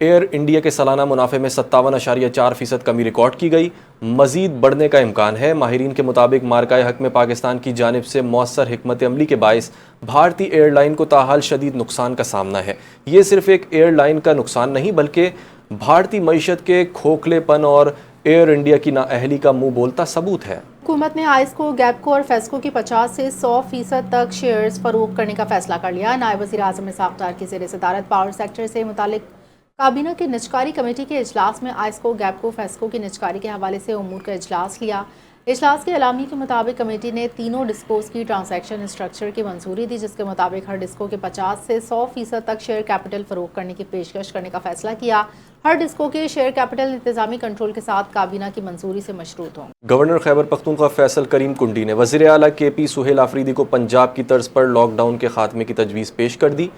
Year India کے سالانہ منافع میں 57.4% کمی ریکارڈ کی گئی، مزید بڑھنے کا امکان ہے۔ ماہرین کے مطابق مارکہ حق میں پاکستان کی جانب سے مؤثر حکمت عملی کے باعث بھارتی ایئر لائن کو تاحال شدید نقصان کا سامنا ہے۔ یہ صرف ایک ایئر لائن کا نقصان نہیں بلکہ بھارتی معیشت کے کھوکھلے پن اور ایئر انڈیا کی نااہلی کا منہ بولتا ثبوت ہے۔ حکومت نے آئسکو، گیپکو اور فیسکو کی 50 سے 100% تک شیئرز فروخت کرنے کا فیصلہ کر لیا۔ نائب وزیر اعظم اسحاق ڈار کی زیر صدارت پاور سیکٹر سے متعلق کابینہ کے نجکاری کمیٹی کے اجلاس میں آئسکو، گیپکو، فیسکو کی نجکاری کے حوالے سے امور کا اجلاس لیا۔ اجلاس کے اعلامیے کے مطابق کمیٹی نے تینوں ڈسکوز کی ٹرانزیکشن اسٹرکچر کی منظوری دی، جس کے مطابق ہر ڈسکو کے 50 سے 100% تک شیئر کیپٹل فروخت کرنے کی پیشکش کرنے کا فیصلہ کیا۔ ہر ڈسکو کے شیئر کیپٹل انتظامی کنٹرول کے ساتھ کابینہ کی منظوری سے مشروط ہوں۔ گورنر خیبر پختونخوا فیصل کریم کنڈی نے وزیر اعلیٰ کے پی سہیل آفریدی کو پنجاب کی طرز پر لاک ڈاؤن کے خاتمے کی تجویز پیش کر دی۔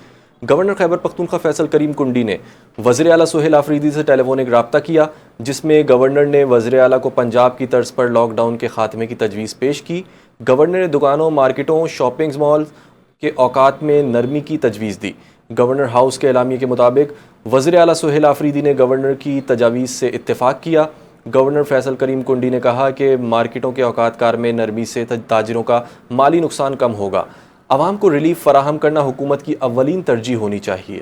گورنر خیبر پختونخوا فیصل کریم کنڈی نے وزیر اعلیٰ سہیل آفریدی سے ٹیلی فونک رابطہ کیا، جس میں گورنر نے وزیر اعلیٰ کو پنجاب کی طرز پر لاک ڈاؤن کے خاتمے کی تجویز پیش کی۔ گورنر نے دکانوں، مارکیٹوں، شاپنگ مال کے اوقات میں نرمی کی تجویز دی۔ گورنر ہاؤس کے اعلامیے کے مطابق وزیر اعلیٰ سہیل آفریدی نے گورنر کی تجاویز سے اتفاق کیا۔ گورنر فیصل کریم کنڈی نے کہا کہ مارکیٹوں کے اوقات کار میں نرمی سے تاجروں کا مالی نقصان کم ہوگا۔ عوام کو ریلیف فراہم کرنا حکومت کی اولین ترجیح ہونی چاہیے۔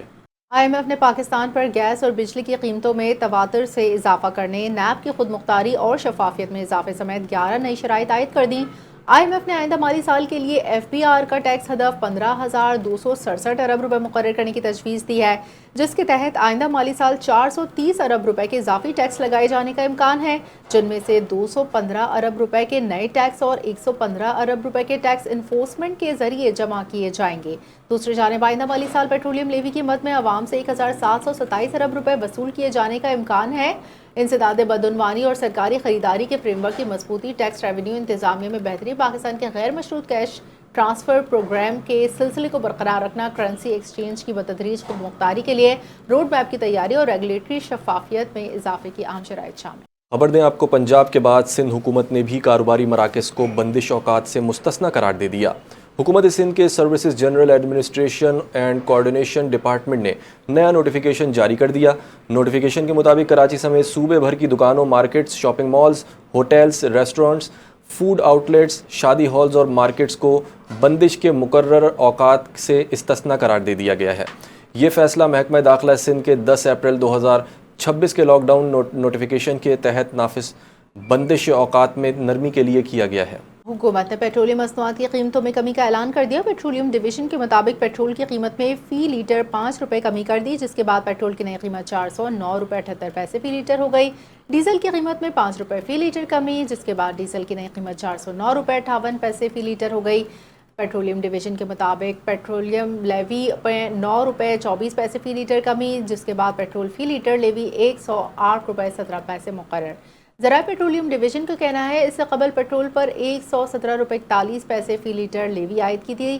IMF نے پاکستان پر گیس اور بجلی کی قیمتوں میں تواتر سے اضافہ کرنے، نیب کی خود مختاری اور شفافیت میں اضافے سمیت 11 نئی شرائط عائد کر دیں۔ IMF نے آئندہ مالی سال کے لیے FBR کا ٹیکس ہدف 15,267 ارب روپے مقرر کرنے کی تجویز دی ہے، جس کے تحت آئندہ مالی سال 430 ارب روپے کے اضافی ٹیکس لگائے جانے کا امکان ہے، جن میں سے 215 ارب روپے کے نئے ٹیکس اور 115 ارب روپے کے ٹیکس انفورسمنٹ کے ذریعے جمع کیے جائیں گے۔ دوسری جانب آئندہ مالی سال پیٹرولیم لیوی کی مد میں عوام سے 1,727 ارب روپے وصول کیے جانے کا امکان ہے۔ انسداد بدعنوانی اور سرکاری خریداری کے فریم ورک کی مضبوطی، ٹیکس ریونیو انتظامیہ میں بہتری، پاکستان کے غیر مشروط کیش ٹرانسفر پروگرام کے سلسلے کو برقرار رکھنا، کرنسی ایکسچینج کی بتدریج خود مختاری کے لیے روڈ میپ کی تیاری اور ریگولیٹری شفافیت میں اضافے کی اہم شرائط شامل۔ خبر دیں آپ کو، پنجاب کے بعد سندھ حکومت نے بھی کاروباری مراکز کو بندش اوقات سے مستثنی قرار دے دیا۔ حکومت سندھ کے services general administration and coordination department نے نیا نوٹیفیکیشن جاری کر دیا۔ نوٹیفیکیشن کے مطابق کراچی سمیت صوبے بھر کی دکانوں، markets, shopping malls, hotels, restaurants, food out let's, شادی ہالز اور مارکیٹس کو بندش کے مقرر اوقات سے استثنیٰ قرار دے دیا گیا ہے۔ یہ فیصلہ محکمہ داخلہ سندھ کے 10 اپریل 2026 کے لاک ڈاؤن نوٹیفیکیشن کے تحت نافذ بندش اوقات میں نرمی کے لیے کیا گیا ہے۔ حکومت نے پیٹرولیم مصنوعات کی قیمتوں میں کمی کا اعلان کر دیا۔ پیٹرولیم ڈویژن کے مطابق پیٹرول کی قیمت میں فی لیٹر 5 روپے کمی کر دی، جس کے بعد پیٹرول کی نئی قیمت 409 روپے 78 پیسے فی لیٹر ہو گئی۔ ڈیزل کی قیمت میں 5 روپے فی لیٹر کمی، جس کے بعد ڈیزل کی نئی قیمت 409 روپے 58 پیسے فی لیٹر ہو گئی۔ پیٹرولیم ڈویژن کے مطابق پیٹرولیم لیوی پہ 9 روپے 24 پیسے فی لیٹر کمی، جس کے بعد پیٹرول فی لیٹر لیوی 108 روپے 17 پیسے مقرر۔ ذرائع پیٹرولیم ڈویژن کا کہنا ہے اس سے قبل پیٹرول پر 117 روپے 41 پیسے فی لیٹر لیوی عائد کی تھی۔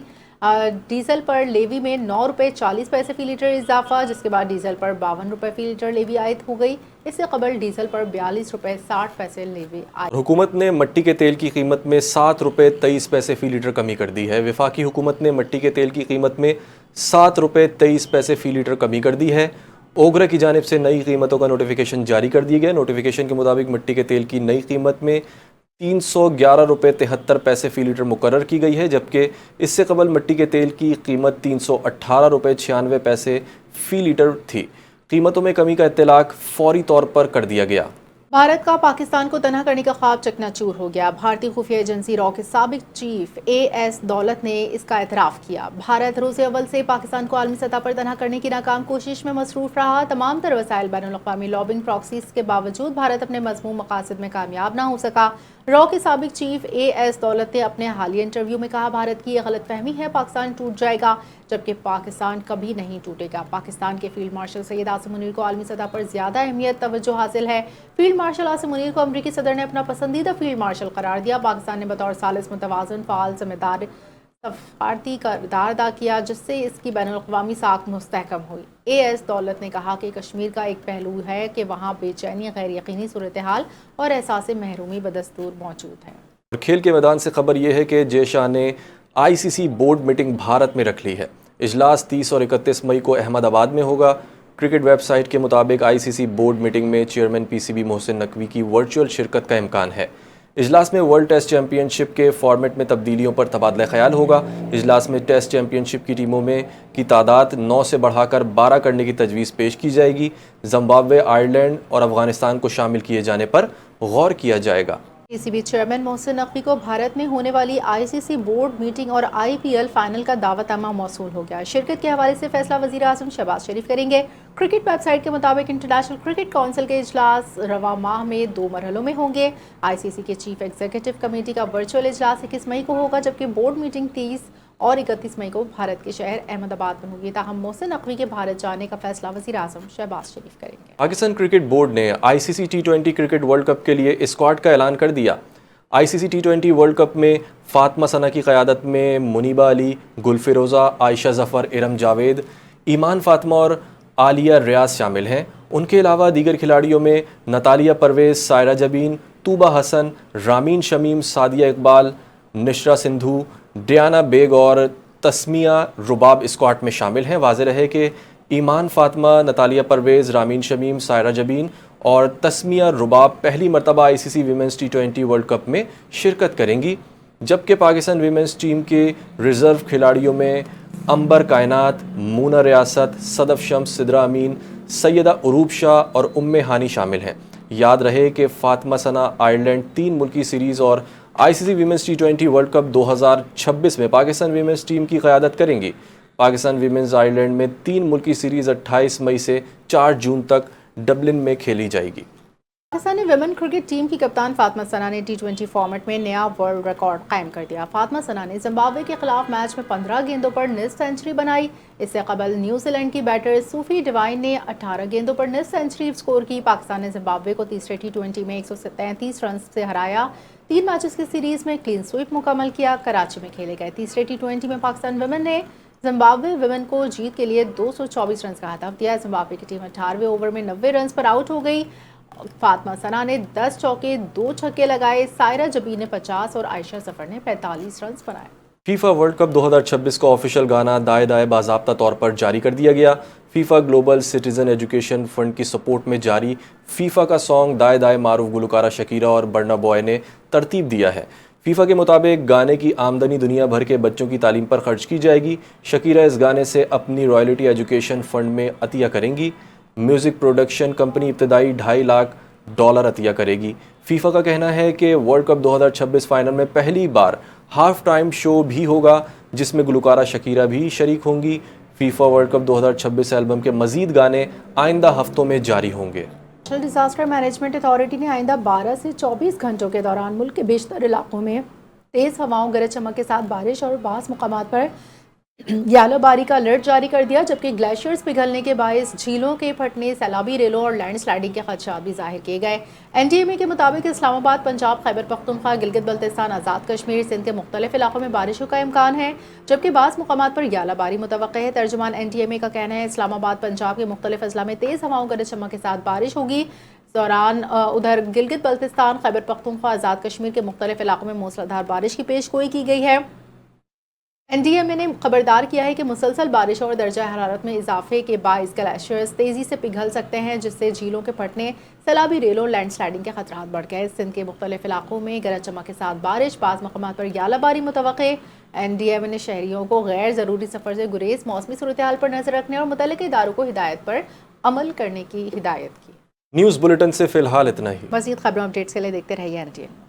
ڈیزل پر لیوی میں 9 روپے 40 پیسے فی لیٹر اضافہ، جس کے بعد ڈیزل پر 52 روپے فی لیٹر لیوی عائد ہو گئی۔ اس سے قبل ڈیزل پر 42 روپے 60 پیسے لیوی عائد۔ حکومت نے مٹی کے تیل کی قیمت میں 7 روپے 23 پیسے فی لیٹر کمی کر دی ہے۔ وفاقی حکومت نے مٹی کے تیل کی قیمت میں 7 روپے 23 پیسے فی لیٹر کمی کر دی ہے۔ اوگرا کی جانب سے نئی قیمتوں کا نوٹیفیکیشن جاری کر دیا گیا۔ نوٹیفیکیشن کے مطابق مٹی کے تیل کی نئی قیمت میں 311 روپے 73 پیسے فی لیٹر مقرر کی گئی ہے، جبکہ اس سے قبل مٹی کے تیل کی قیمت 318 روپے 96 پیسے فی لیٹر تھی۔ قیمتوں میں کمی کا اطلاق فوری طور پر کر دیا گیا۔ بھارت کا پاکستان کو تنہا کرنے کا خواب چکنا چور ہو گیا۔ بھارتی خفیہ ایجنسی را کے سابق چیف AS دولت نے اس کا اعتراف کیا۔ بھارت روز اول سے پاکستان کو عالمی سطح پر تنہا کرنے کی ناکام کوشش میں مصروف رہا۔ تمام تر وسائل، بین الاقوامی لابنگ پراکسیز کے باوجود بھارت اپنے مذموم مقاصد میں کامیاب نہ ہو سکا۔ را کے سابق چیف AS دولت نے اپنے حالیہ انٹرویو میں کہا، بھارت کی یہ غلط فہمی ہے، پاکستان ٹوٹ جائے گا، جبکہ پاکستان کبھی نہیں ٹوٹے گا۔ پاکستان کے فیلڈ مارشل سید عاصم منیر کو عالمی سطح پر زیادہ اہمیت توجہ حاصل ہے۔ فیلڈ مارشل عاصم منیر کو امریکی صدر نے اپنا پسندیدہ فیلڈ مارشل قرار دیا۔ پاکستان نے بطور ثالث متوازن، فعال، ذمہ دار سفارتی کردار ادا کیا، جس سے اس کی بین الاقوامی ساکھ مستحکم ہوئی۔ AS دولت نے کہا کہ کشمیر کا ایک پہلو ہے کہ وہاں بے چینی، غیر یقینی صورتحال اور احساس محرومی بدستور موجود ہے۔ کھیل کے میدان سے خبر یہ ہے کہ جے شاہ نے ICC بورڈ میٹنگ بھارت میں رکھ لی ہے۔ اجلاس 30 اور 31 مئی کو احمد آباد میں ہوگا۔ کرکٹ ویب سائٹ کے مطابق آئی سی سی بورڈ میٹنگ میں chairman P C B Mohsin Naqvi کی ورچوئل شرکت کا امکان ہے۔ اجلاس میں ورلڈ ٹیسٹ چیمپئن شپ کے فارمیٹ میں تبدیلیوں پر تبادلہ خیال ہوگا۔ اجلاس میں ٹیسٹ چیمپئن شپ کی ٹیموں میں کی تعداد 9 سے بڑھا کر 12 کرنے کی تجویز پیش کی جائے گی۔ زمبابوے، آئرلینڈ اور افغانستان کو شامل کیے جانے پر غور کیا جائے گا۔ پی C B chairman Mohsin Naqvi کو بھارت میں ہونے والی آئی سی سی بورڈ میٹنگ اور آئی پی ایل فائنل کا دعوت نامہ موصول ہو گیا۔ شرکت کے حوالے سے فیصلہ وزیر اعظم شہباز شریف کریں گے۔ کرکٹ ویب سائٹ کے مطابق انٹرنیشنل کرکٹ کونسل کے اجلاس رواں ماہ میں 2 مرحلوں میں ہوں گے۔ آئی سی سی کے چیف ایگزیکٹو کمیٹی کا ورچوئل اجلاس 21 مئی کو ہوگا، جبکہ بورڈ میٹنگ 30 اور 31 مئی کو بھارت کے شہر احمد آباد میں ہوگی۔ تاہم محسن نقوی کے بھارت جانے کا فیصلہ وزیر اعظم شہباز شریف کریں گے۔ پاکستان کرکٹ بورڈ نے آئی سی سی T20 کرکٹ ورلڈ کپ کے لیے اسکواڈ کا اعلان کر دیا۔ آئی سی سی T20 ورلڈ کپ میں فاطمہ ثنا کی قیادت میں منیبہ علی، گل فیروزہ، عائشہ ظفر، ارم جاوید، ایمان فاطمہ اور عالیہ ریاض شامل ہیں۔ ان کے علاوہ دیگر کھلاڑیوں میں نتالیہ پرویز، سائرہ جبین، طوبہ حسن، رامین شمیم، سعدیہ اقبال، نشرہ سندھو، ڈیانا بیگ اور تسمیہ رباب اسکواڈ میں شامل ہیں۔ واضح رہے کہ ایمان فاطمہ، نتالیہ پرویز، رامین شمیم، سائرہ جبین اور تسمیہ رباب پہلی مرتبہ آئی سی سی ویمنز T20 ورلڈ کپ میں شرکت کریں گی، جبکہ پاکستان ویمنز ٹیم کے ریزرو کھلاڑیوں میں عنبر کائنات، مونا ریاست، صدف شمس، سدرہ امین، سیدہ عروب شاہ اور ہانی شامل ہیں۔ یاد رہے کہ فاطمہ ثنا آئرلینڈ 3 ملکی سیریز اور آئی سی سی ویمنز T20 ورلڈ کپ 2026 میں پاکستان ویمنز ٹیم کی قیادت کریں گی۔ پاکستان ویمنز آئرلینڈ میں 3 ملکی سیریز 28 مئی سے 4 جون تک ڈبلن میں کھیلی جائے گی۔ پاکستانی ویمن کرکٹ ٹیم کی کپتان فاطمہ ثنا نے T20 فارمیٹ میں نیا ورلڈ ریکارڈ قائم کر دیا۔ فاطمہ ثنا نے زمبابوے کے خلاف میچ میں 15 گیندوں پر نصف سینچری بنائی۔ اس سے قبل نیوزی لینڈ کی بیٹر صوفی ڈیوائن نے 18 گیندوں پر نصف سینچری سکور کی۔ پاکستان نے زمبابوے کو تیسرے T20 میں 133 رنز سے ہرایا۔ 3 میچز کی سیریز میں کلین سویپ مکمل کیا۔ کراچی میں کھیلے گئے تیسرے T20 میں پاکستان ویمن نے زمبابوے ویمن کو جیت کے لیے 224 رنز کا ہدف دیا۔ زمبابوے کی ٹیم 18ویں اوور میں 90 رنز پر آؤٹ ہو گئی۔ فاطمہ ثنا نے 10 چوکے 2 چھکے لگائے۔ سائرہ جبین نے 50 اور عائشہ ظفر نے 45 رنز بنائے۔ فیفا ورلڈ کپ 2026 کا آفیشیل گانا دائے دائے باضابطہ طور پر جاری کر دیا گیا۔ FIFA global citizen education fund کی سپورٹ میں جاری فیفا کا سانگ دائے دائے معروف گلوکارہ شکیرہ اور برنا بوائے نے ترتیب دیا ہے۔ فیفا کے مطابق گانے کی آمدنی دنیا بھر کے بچوں کی تعلیم پر خرچ کی جائے گی۔ شکیرہ اس گانے سے اپنی رائلٹی ایجوکیشن فنڈ میں عطیہ کریں گی۔ میوزک پروڈکشن کمپنی ابتدائی $2.5 لاکھ عطیہ کرے گی۔ فیفا کا کہنا ہے کہ ورلڈ کپ 2026 فائنل میں پہلی بار ہاف ٹائم شو بھی ہوگا، جس میں گلوکارہ شکیرہ بھی شریک ہوں گی۔ فیفا ورلڈ کپ 2026 البم کے مزید گانے آئندہ ہفتوں میں جاری ہوں گے۔ نیشنل ڈیزاسٹر مینجمنٹ اتھارٹی نے آئندہ 12 سے 24 گھنٹوں کے دوران ملک کے بیشتر علاقوں میں تیز ہواؤں، گرج چمک کے ساتھ بارش اور بعض مقامات پر یالو باری کا الرٹ جاری کر دیا، جبکہ گلیشیئرز پگھلنے کے باعث جھیلوں کے پھٹنے، سیلابی ریلوں اور لینڈ سلائڈنگ کے خدشات بھی ظاہر کیے گئے۔ NDMA کے مطابق اسلام آباد، پنجاب، خیبر پختونخوا، گلگت بلتستان، آزاد کشمیر، سندھ کے مختلف علاقوں میں بارشوں کا امکان ہے، جبکہ بعض مقامات پر یالہ باری متوقع ہے۔ ترجمان NDMA کا کہنا ہے اسلام آباد، پنجاب کے مختلف اضلاع میں تیز ہواؤں، گرج چمک کے ساتھ بارش ہوگی۔ دوران ادھر گلگت بلتستان، خیبر پختونخوا، آزاد کشمیر کے مختلف علاقوں میں موسلادھار بارش کی پیش گوئی کی گئی ہے۔ NDMA نے خبردار کیا ہے کہ مسلسل بارش اور درجہ حرارت میں اضافے کے باعث گلیشیئرز تیزی سے پگھل سکتے ہیں، جس سے جھیلوں کے پھٹنے، سیلابی ریلوں، لینڈ سلائڈنگ کے خطرات بڑھ گئے۔ سندھ کے مختلف علاقوں میں گرج چمک کے ساتھ بارش، بعض مقامات پر یالہ باری متوقع۔ NDMA نے شہریوں کو غیر ضروری سفر سے گریز، موسمی صورتحال پر نظر رکھنے اور متعلقہ اداروں کو ہدایت پر عمل کرنے کی ہدایت کی۔ نیوز بلیٹن سے فی الحال اتنا ہی۔ مزید خبروں اپڈیٹس کے لیے دیکھتے رہیے NDMA۔